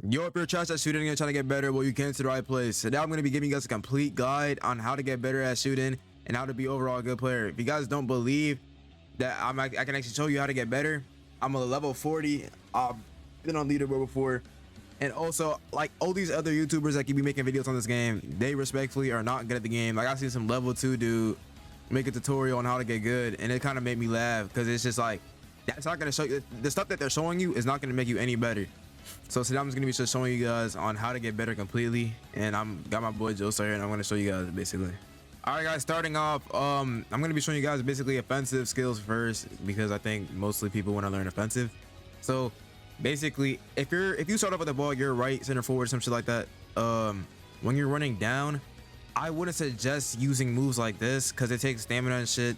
Yo, if you're trash at shooting and trying to get better, well, you came to the right place. So now I'm going to be giving you guys a complete guide on how to get better at shooting and how to be overall a good player. If you guys don't believe that I can actually show you how to get better, I'm a level 40. I've been on leaderboard before. And also, like all these other YouTubers that can be making videos on this game, they respectfully are not good at the game. Like, I've seen some level 2 dude make a tutorial on how to get good, and it kind of made me laugh because it's just like, that's not going to show you. The stuff that they're showing you is not going to make you any better. So today I'm just gonna be just showing you guys on how to get better completely, and got my boy Joseph here, and I'm gonna show you guys basically. All right, guys, starting off, I'm gonna be showing you guys basically offensive skills first because I think mostly people want to learn offensive. So basically, if you start off with the ball, you're right, center forward, some shit like that. When you're running down, I wouldn't suggest using moves like this because it takes stamina and shit.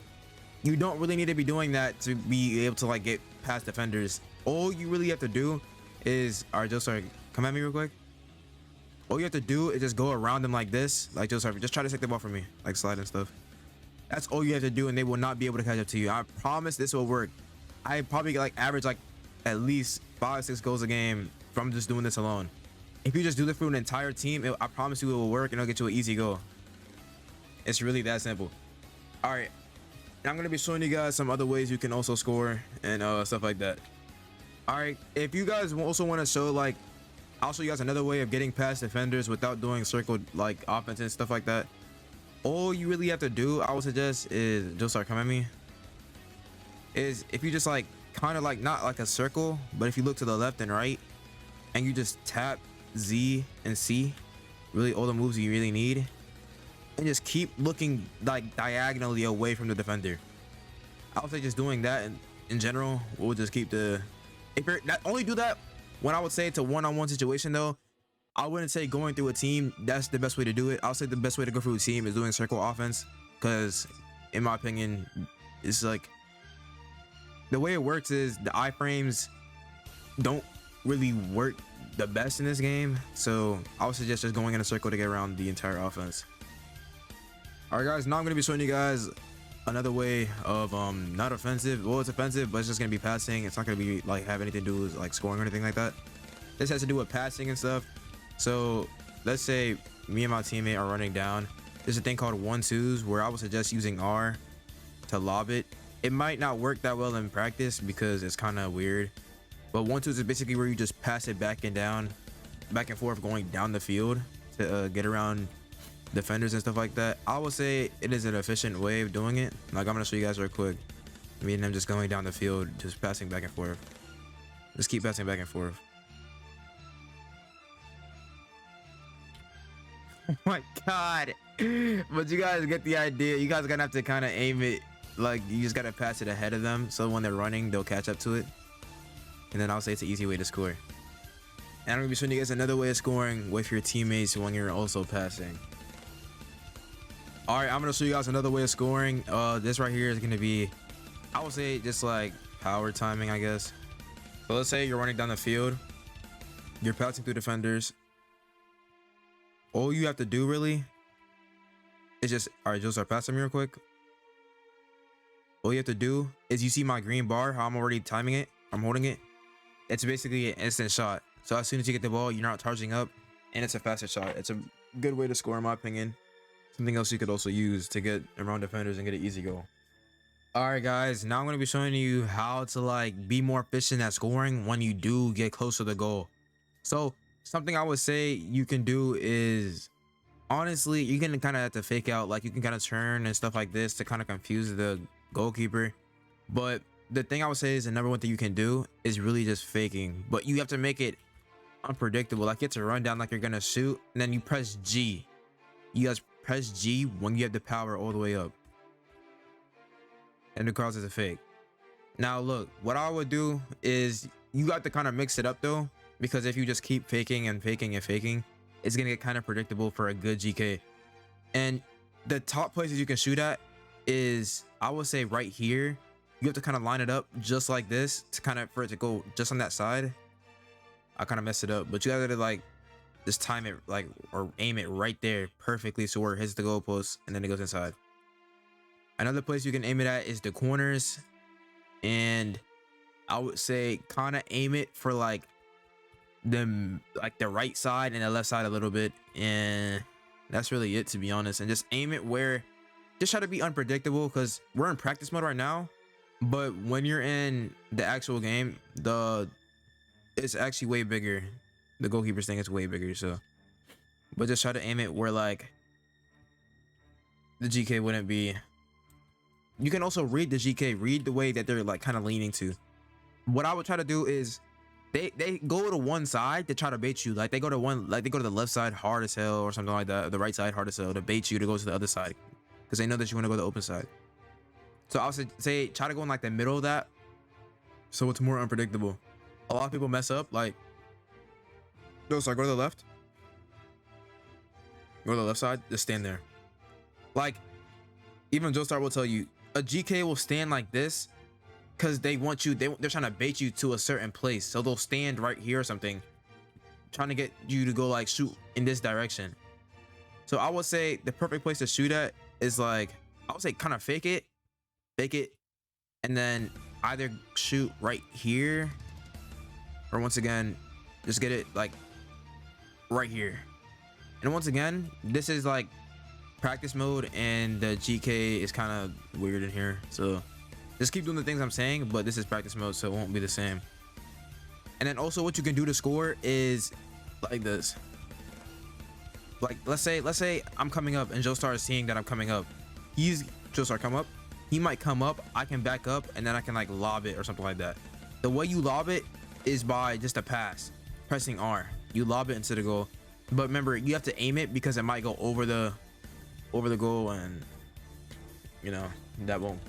You don't really need to be doing that to be able to like get past defenders. All you really have to do is, all right, Joseph, come at me real quick. All you have to do is just go around them like this, like Joseph, just try to take the ball from me, like slide and stuff. That's all you have to do, and they will not be able to catch up to you. I promise this will work. I probably like average like at least 5-6 goals a game from just doing this alone. If you just do this for an entire team, I promise you it will work, and it'll get you an easy goal. It's really that simple. All right, and I'm gonna be showing you guys some other ways you can also score and stuff like that. All right, if you guys also want to show, like, I'll show you guys another way of getting past defenders without doing circle like offense and stuff like that. All you really have to do, I would suggest, is just start coming at me, is if you just like kind of like not like a circle, but if you look to the left and right and you just tap Z and C, really all the moves you really need, and just keep looking like diagonally away from the defender. I would say just doing that in general will just keep the, if you're not only do that when I would say it's a one-on-one situation though, I wouldn't say going through a team that's the best way to do it. I'll say the best way to go through a team is doing circle offense, because in my opinion, it's like the way it works is the iframes don't really work the best in this game. So I would suggest just going in a circle to get around the entire offense. All right, guys, now I'm going to be showing you guys another way of not offensive, well, it's offensive, but it's just gonna be passing. It's not gonna be like have anything to do with like scoring or anything like that. This has to do with passing and stuff. So let's say me and my teammate are running down. There's a thing called 1-2s where I would suggest using R to lob it. It might not work that well in practice because it's kind of weird, but 1-2s is basically where you just pass it back and forth going down the field to get around defenders and stuff like that. I would say it is an efficient way of doing it. Like, I'm gonna show you guys real quick. Me and them just going down the field, just passing back and forth. Just keep passing back and forth. Oh my god. But you guys get the idea. You guys are gonna have to kind of aim it, like you just gotta pass it ahead of them, so when they're running they'll catch up to it. And then I'll say it's an easy way to score. And I'm gonna be showing you guys another way of scoring with your teammates when you're also passing. All right, I'm gonna show you guys another way of scoring. This right here is gonna be, I would say, just like power timing, I guess. So let's say you're running down the field, you're passing through defenders. All you have to do really is just, all right, Joseph, pass me real quick. All you have to do is, you see my green bar, how I'm already timing it, I'm holding it. It's basically an instant shot. So as soon as you get the ball, you're not charging up, and it's a faster shot. It's a good way to score in my opinion. Something else you could also use to get around defenders and get an easy goal. All right, guys, now I'm going to be showing you how to like be more efficient at scoring when you do get close to the goal. So something I would say you can do is, honestly, you can kind of have to fake out, like you can kind of turn and stuff like this to kind of confuse the goalkeeper. But the thing I would say is the number one thing you can do is really just faking, but you have to make it unpredictable. Like, you have to run down like you're gonna shoot, and then you press G. You guys press G when you have the power all the way up, and it causes a fake. Now look, what I would do is, you got to kind of mix it up though, because if you just keep faking and faking and faking, it's gonna get kind of predictable for a good GK. And the top places you can shoot at is, I would say right here. You have to kind of line it up just like this to kind of, for it to go just on that side. I kind of messed it up, but you gotta like just time it like, or aim it right there perfectly so where it hits the goalpost and then it goes inside. Another place you can aim it at is the corners, and I would say kind of aim it for like them like the right side and the left side a little bit, and that's really it, to be honest. And just aim it where, just try to be unpredictable, because we're in practice mode right now, but when you're in the actual game, it's actually way bigger. The goalkeeper's thing is way bigger. So, but just try to aim it where like the GK wouldn't be. You can also read the GK, read the way that they're like kind of leaning to. What I would try to do is they go to one side to try to bait you. Like they go to the left side hard as hell or something like that, the right side hard as hell to bait you to go to the other side, because they know that you want to go to the open side. So I would say try to go in like the middle of that, so it's more unpredictable. A lot of people mess up, like, no, sorry, go to the left. Go to the left side, just stand there. Like, even Joestar will tell you, a GK will stand like this because they want you, they're trying to bait you to a certain place. So they'll stand right here or something, trying to get you to go like shoot in this direction. So I would say the perfect place to shoot at is like, I would say kind of fake it, and then either shoot right here, or once again, just get it like right here. And once again, this is like practice mode, and the GK is kind of weird in here. So just keep doing the things I'm saying, but this is practice mode, so it won't be the same. And then also what you can do to score is like this. Like let's say I'm coming up and Joestar is seeing that I'm coming up. Joestar come up. He might come up, I can back up, and then I can like lob it or something like that. The way you lob it is by just a pass, pressing R. You lob it into the goal. But remember, you have to aim it because it might go over the goal, and you know that won't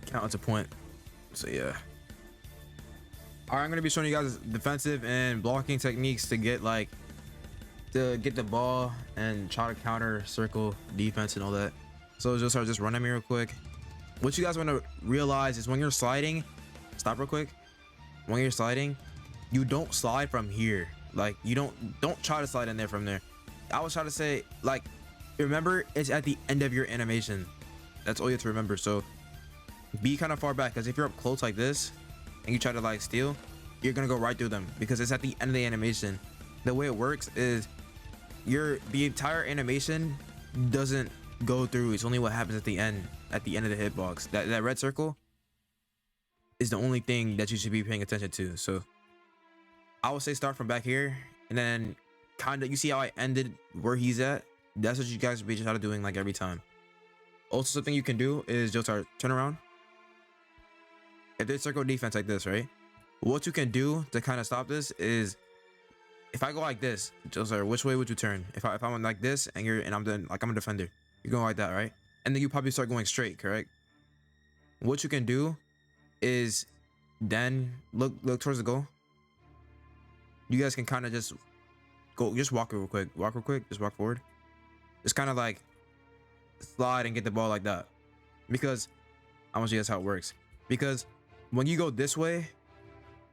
count as a point. So yeah. All right, I'm gonna be showing you guys defensive and blocking techniques to get the ball and try to counter circle defense and all that. So just run at me real quick. What you guys want to realize is when you're sliding, stop real quick. When you're sliding, you don't slide from here. Like you don't try to slide in there from there. I was trying to say, like, remember, it's at the end of your animation. That's all you have to remember. So be kind of far back, because if you're up close like this and you try to like steal, you're gonna go right through them because it's at the end of the animation. The way it works is the entire animation doesn't go through. It's only what happens at the end of the hitbox. That red circle is the only thing that you should be paying attention to. So I would say start from back here, and then kind of, you see how I ended where he's at? That's what you guys be trying to doing like every time. Also, something you can do is just turn around. If there's circle defense like this, right? What you can do to kind of stop this is, if I go like this, just which way would you turn? If I'm like this and I'm done, like I'm a defender, you're going like that, right? And then you probably start going straight, correct? What you can do is then look towards the goal. You guys can kind of just walk real quick, just walk forward. Just kind of like slide and get the ball like that, because I want you guys how it works. Because when you go this way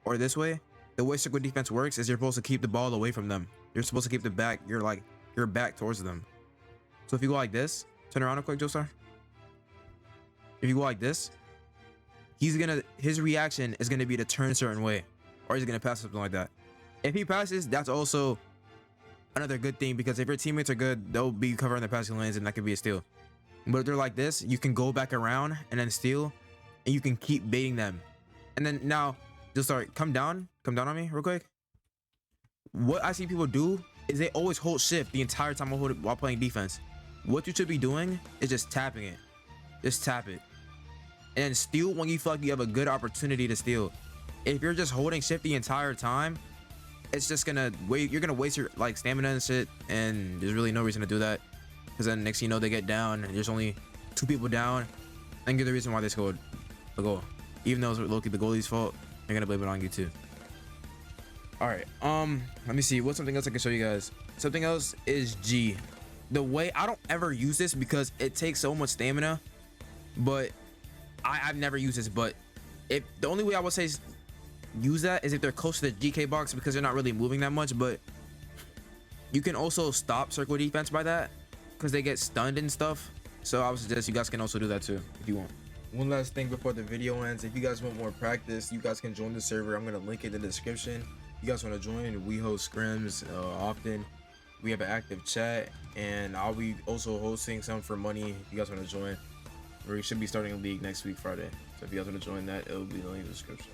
or this way, the way circle defense works is you're supposed to keep the ball away from them. You're supposed to keep the back, your back towards them. So if you go like this, turn around real quick, Joestar. If you go like this, his reaction is gonna be to turn a certain way, or he's gonna pass something like that. If he passes, that's also another good thing, because if your teammates are good, they'll be covering the passing lanes, and that could be a steal. But if they're like this, you can go back around and then steal, and you can keep baiting them. And then now, just come down on me real quick. What I see people do is they always hold shift the entire time while playing defense. What you should be doing is just tapping it. Just tap it. And then steal when you feel like you have a good opportunity to steal. If you're just holding shift the entire time, it's just gonna wait. You're gonna waste your stamina and shit, and there's really no reason to do that. Because then next thing you know, they get down, and there's only 2 people down, and you're the reason why they scored a goal. Even though it's low-key the goalie's fault, they're gonna blame it on you too. All right, let me see. What's something else I can show you guys? Something else is G. The way, I don't ever use this because it takes so much stamina, but I've never used this. But the only way I would say use that is if they're close to the GK box, because they're not really moving that much. But you can also stop circle defense by that, because they get stunned and stuff. So I would suggest you guys can also do that too if you want. One last thing before the video ends, if you guys want more practice, you guys can join the server. I'm gonna link it in the description. you guys want to join, we host scrims often. We have an active chat, and I'll be also hosting some for money if you guys want to join. We should be starting a league next week Friday, so if you guys want to join that, it will be in the link in the description.